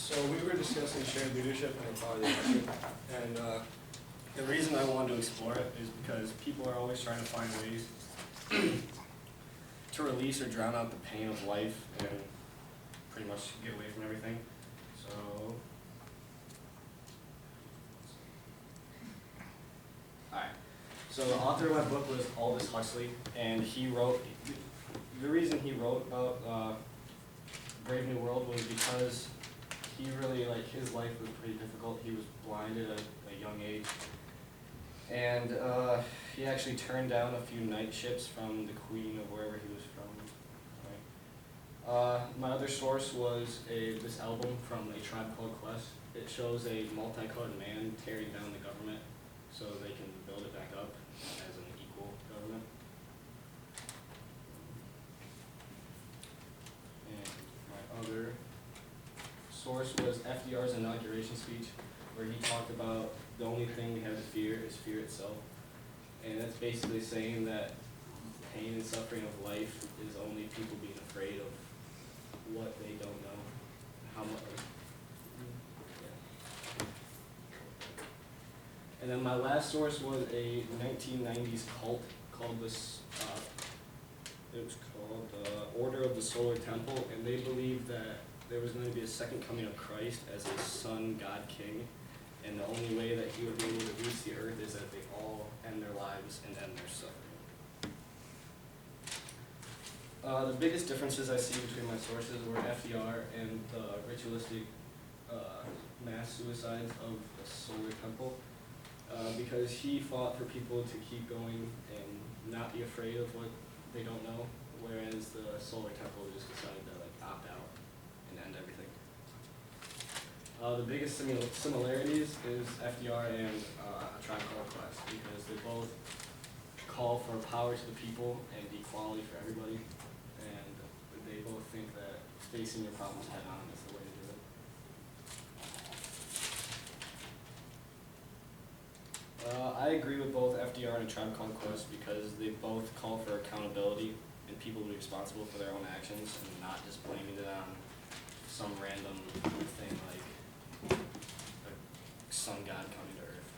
So we were discussing shared leadership and equality action, and the reason I wanted to explore it is because people are always trying to find ways to release or drown out the pain of life and pretty much get away from everything. So, alright. So the author of my book was Aldous Huxley, and he wrote, the reason he wrote about Brave New World was because he really, his life was pretty difficult. He was blind at a young age. And he actually turned down a few night ships from the queen of wherever he was from. Right? My other source was this album from A Tribe Called Quest. It shows a multicolored man tearing down the government so they can build it back up as an equal government. And my other source was FDR's inauguration speech, where he talked about the only thing we have to fear is fear itself. And that's basically saying that pain and suffering of life is only people being afraid of what they don't know, how much. Yeah. And then my last source was a 1990s cult called it was called Order of the Solar Temple, and they believed that there was going to be a second coming of Christ as a sun god king, and the only way that he would be able to reach the earth is that they all end their lives and end their suffering. The biggest differences I see between my sources were FDR and the ritualistic mass suicides of the solar temple, because he fought for people to keep going and not be afraid of what they don't know, whereas the solar temple just decided to opt out and end everything. The biggest similarities is FDR and A Tribe Called Quest, because they both call for power to the people and equality for everybody, and they both think that facing your problems head on is the way to do it. I agree with both FDR and A Tribe Called Quest because they both call for accountability and people to be responsible for their own actions and not just blaming it on some random thing like a sun god coming to Earth.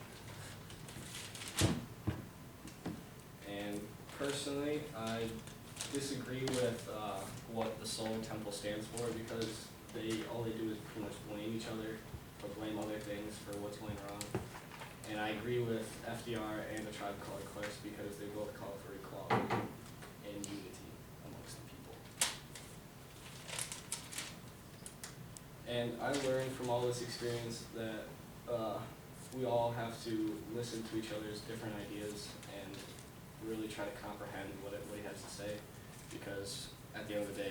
And personally, I disagree with what the Solar Temple stands for, because all they do is pretty much blame each other or blame other things for what's going wrong. And I agree with FDR and the Tribe Called Quest because they both call for equality and unity amongst the people. And I learned from all this experience that we all have to listen to each other's different ideas and really try to comprehend what everybody has to say, because at the end of the day,